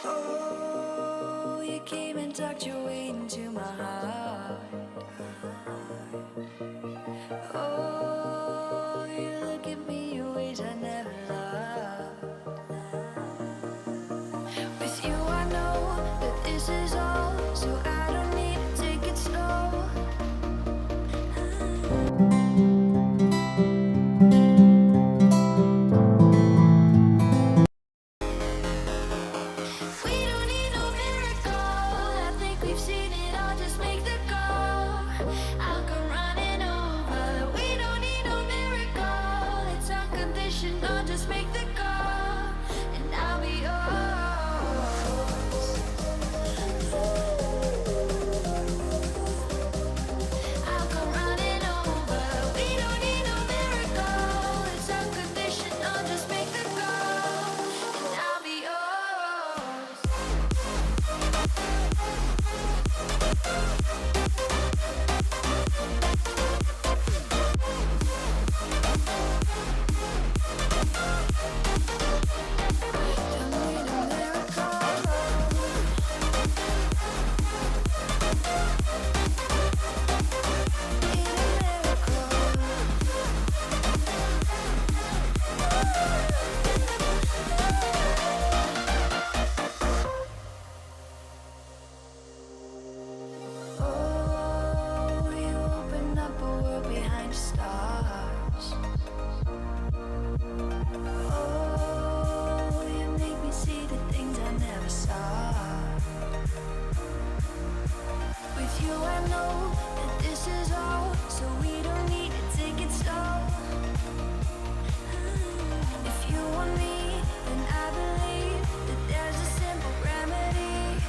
Oh, you came and tucked your way into my heart. Oh, you look at me in ways I never loved. With you, I know that this is all, so I don't need to take it slow. We don't need no miracle. I think we've seen it all. Just make the call. I'll come running over. We don't need no miracle. It's unconditional. Just make the call, and I'll be yours. I'll come running over. We don't need no miracle. It's unconditional. Just make the call, and I'll be yours. Don't need a Oh, you open up a world behind stars. Oh, you make me see the things I never saw. With you, I know that this is all, so we don't need to take it slow. If you want me, then I believe that there's a simple remedy.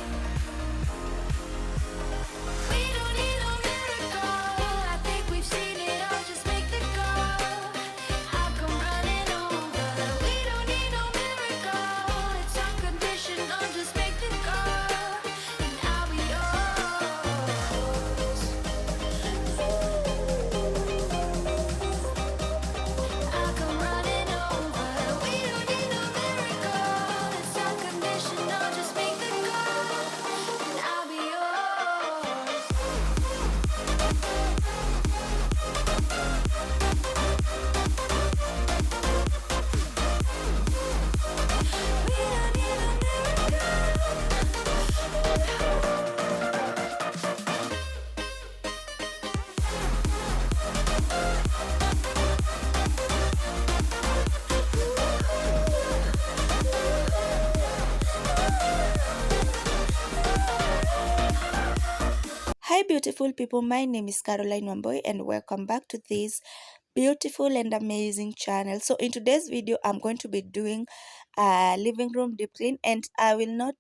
We don't need no miracle. I think we've seen it all. Just make the call. I'll come running over. We don't need no miracle. It's unconditional. Just make the call, and I'll be yours. I'll come running over. We don't need no miracle. It's unconditional. Just make the call, and I'll be yours. We don't need no Hi, beautiful people. My name is Caroline Wamboy, and welcome back to this beautiful and amazing channel. So, in today's video, I'm going to be doing a living room deep clean, and I will not,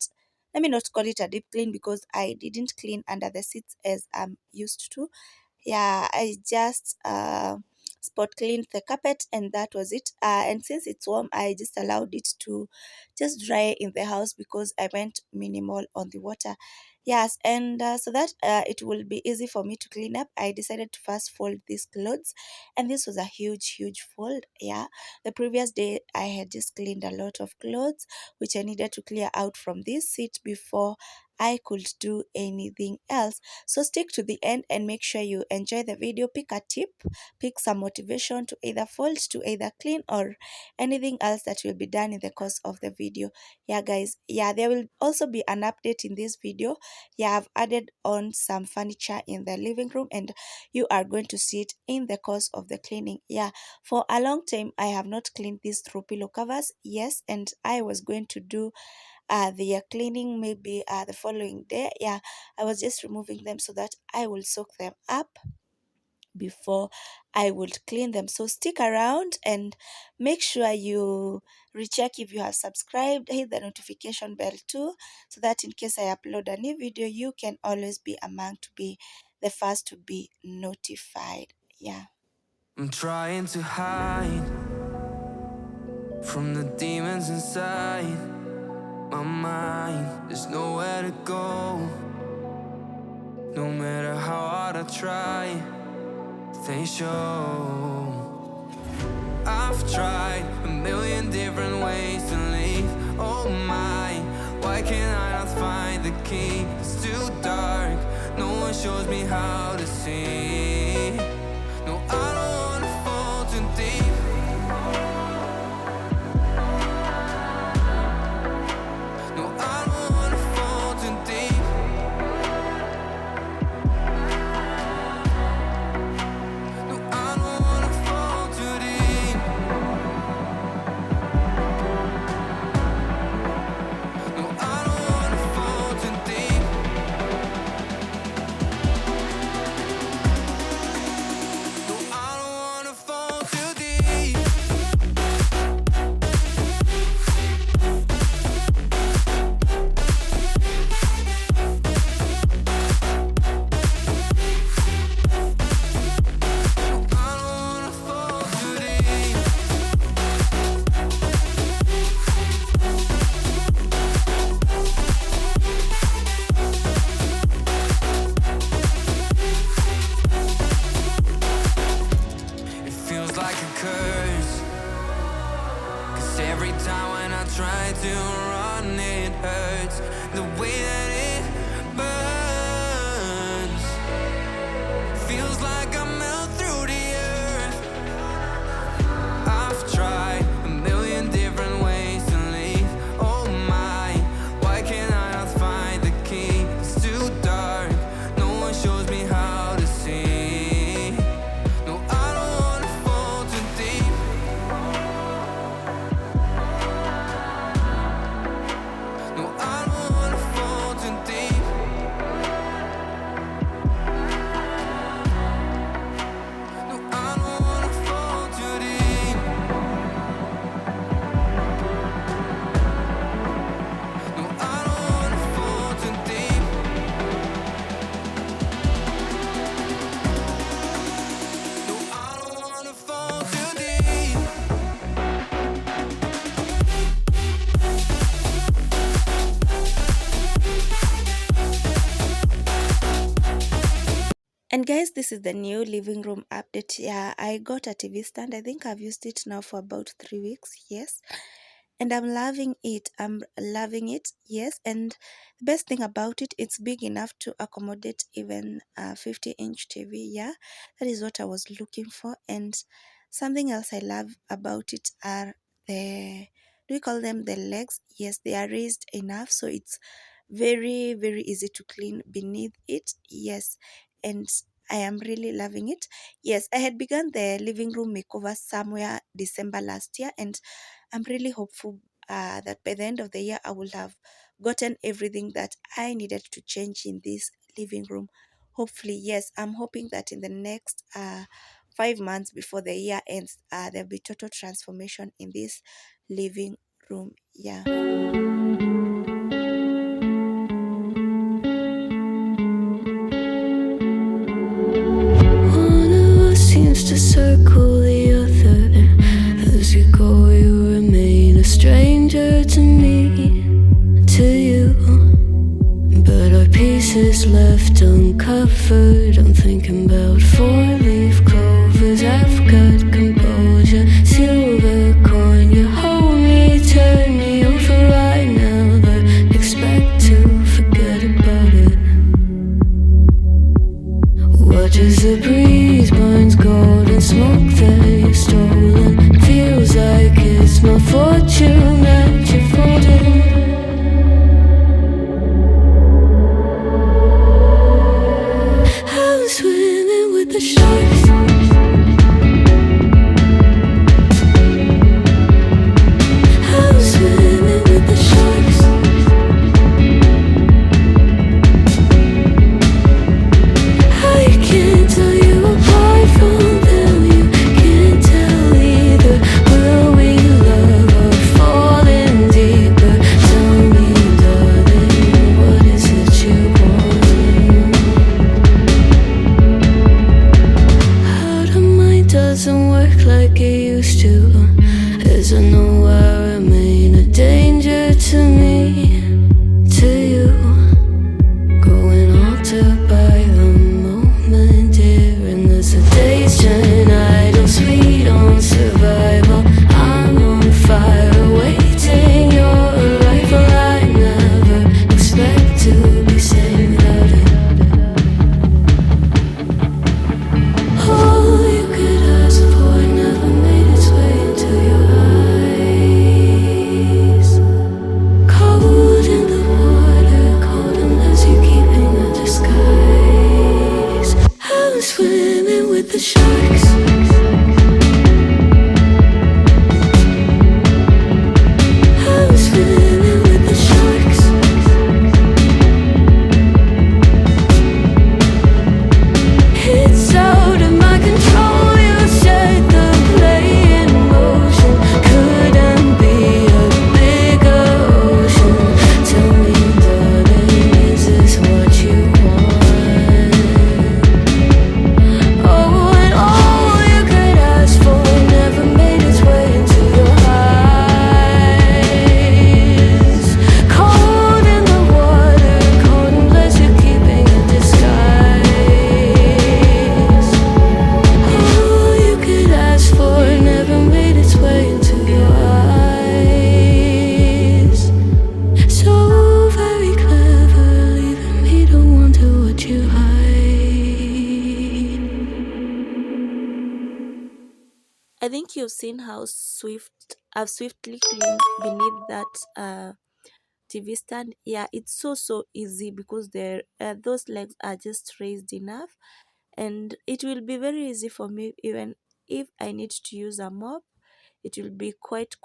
let me not call it a deep clean because I didn't clean under the seats as I'm used to. Yeah, I just spot cleaned the carpet, and that was it. And since it's warm, I just allowed it to just dry in the house because I went minimal on the water. Yes, and so that it will be easy for me to clean up, I decided to first fold these clothes, and this was a huge fold. Yeah, the previous day I had just cleaned a lot of clothes which I needed to clear out from this seat before I could do anything else. So stick to the end and make sure you enjoy the video. Pick a tip, pick some motivation to either fold, to either clean, or anything else that will be done in the course of the video. Yeah, guys, yeah, there will also be an update in this video. Yeah, I've added on some furniture in the living room, and you are going to see it in the course of the cleaning. Yeah, for a long time I have not cleaned these through pillow covers. Yes, and I was going to do the cleaning maybe the following day. Yeah, I was just removing them so that I will soak them up before I would clean them. So stick around and make sure you recheck if you have subscribed, hit the notification bell too, so that in case I upload a new video, you can always be among to be the first to be notified. Yeah, I'm trying to hide from the demons inside my mind. There's nowhere to go, no matter how hard I try, they show. I've tried a million different ways to leave. Oh my, why can't can I not find the key? It's too dark, no one shows me how to see. No, I don't wanna fall too deep. No, I don't wanna fall too deep. No, I don't wanna fall too deep. No, I don't wanna fall too deep. No, I don't wanna fall too deep. No, I don't wanna fall too deep. It feels like a curse, 'cause every time when I try to run, it hurts. The way that it burns feels like I melt through the earth. I've tried a million different ways to leave. Oh my, why can't I not find the key? It's too dark, no one shows me how to see. No, I don't wanna fall too deep. No, I don't wanna fall too deep. No, I don't wanna fall too deep. No, I don't wanna fall too deep. No, I don't wanna fall too deep. And guys, this is the new living room update. Yeah, I got a TV stand. I think I've used it now for about 3 weeks. Yes. And I'm loving it. I'm loving it. Yes. And the best thing about it, it's big enough to accommodate even a 50-inch TV. Yeah. That is what I was looking for. And something else I love about it are do we call them the legs? Yes, they are raised enough. So it's very, very easy to clean beneath it. Yes. And I am really loving it. Yes, I had begun the living room makeover somewhere December last year, and I'm really hopeful that by the end of the year I will have gotten everything that I needed to change in this living room. Hopefully, yes, I'm hoping that in the next 5 months before the year ends, there'll be total transformation in this living room. Yeah. One of us seems to circle the other. As you go, you remain a stranger to me, to you. But our pieces left uncovered. I'm thinking about four-leaf clovers. I've got composure, silver coin. You hold me, turn me over. I never expect to forget about it. Watch as the breeze burns golden smoke that you've stolen. Feels like it's my fortune that you're folding. I'm swimming with the sharks. I'm swimming with the sharks. I can't tell you apart from them. You can't tell either. Will we love or fall in deeper? Tell me, darling, what is it you want? Out of mind doesn't work like it used to. As I know I remain a danger to me, to you. Growing altered by the moment, dear. And as the days turn idle, sweet on survival, I'm on fire, waiting your arrival. I never you've seen how I've swiftly cleaned beneath that TV stand. Yeah, it's so easy because those legs are just raised enough, and it will be very easy for me. Even if I need to use a mop, it will be quite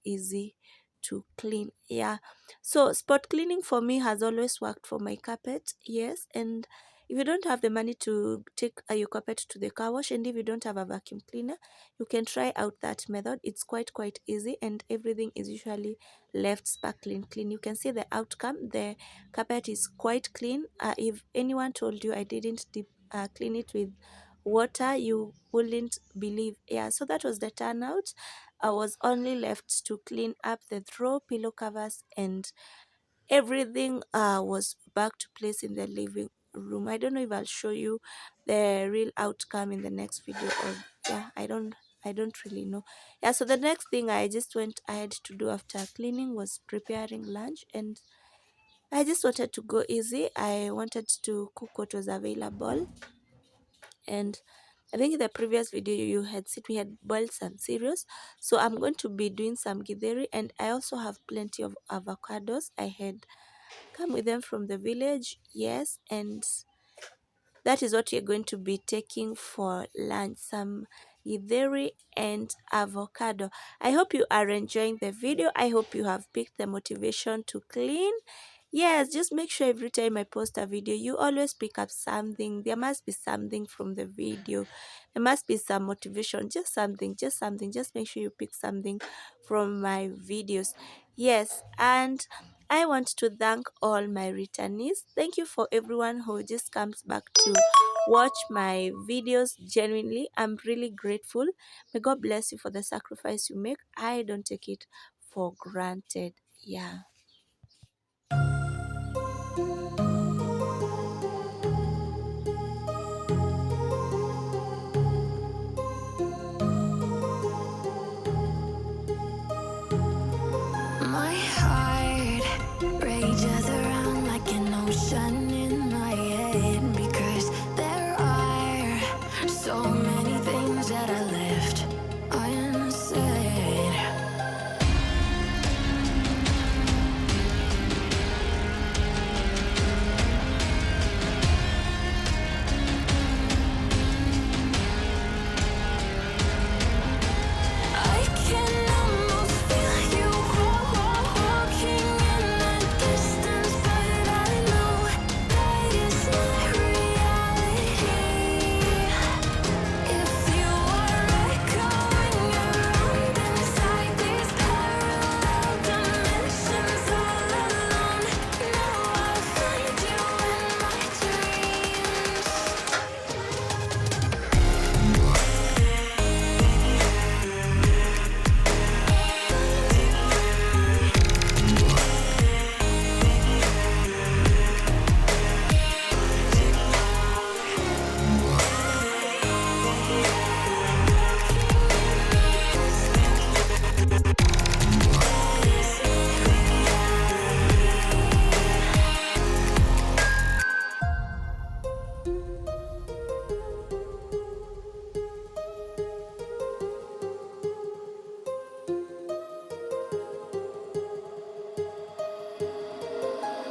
easy to clean. Yeah, so spot cleaning for me has always worked for my carpet. Yes, and if you don't have the money to take your carpet to the car wash, and if you don't have a vacuum cleaner, you can try out that method. It's quite easy, and everything is usually left sparkling clean. You can see the outcome. The carpet is quite clean. If anyone told you I didn't clean it with water, you wouldn't believe. Yeah, so that was the turnout. I was only left to clean up the throw pillow covers, and everything was back to place in the living room. I don't know if I'll show you the real outcome in the next video, or yeah, I don't really know. Yeah, so the next thing I just went ahead to do after cleaning was preparing lunch, and I just wanted to go easy. I wanted to cook what was available, and I think in the previous video you had seen we had boiled some cereals. So I'm going to be doing some githeri, and I also have plenty of avocados. I had come with them from the village. Yes, and that is what you're going to be taking for lunch, some githeri and avocado. I hope you are enjoying the video. I hope you have picked the motivation to clean. Yes, just make sure every time I post a video, you always pick up something. There must be something from the video. There must be some motivation, just something. Just make sure you pick something from my videos. Yes, and I want to thank all my returnees. Thank you for everyone who just comes back to watch my videos. Genuinely, I'm really grateful. May God bless you for the sacrifice you make. I don't take it for granted. Yeah. My heart rages around like an ocean in my head, because there are so many things that I left unsaid. I can almost feel you walking in the distance, but I know that it's not reality. If you are echoing around inside these parallel dimensions all alone, now I'll find you in my dreams.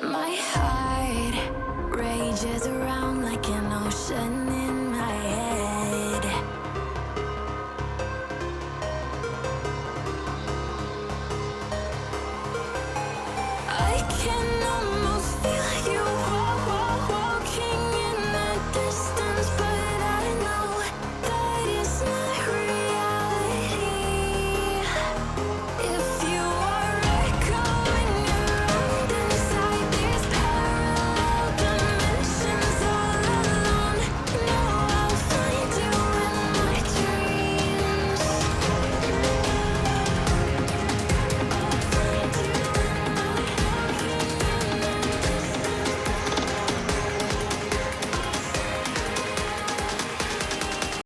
My heart rages around like an ocean in my head. I can almost feel you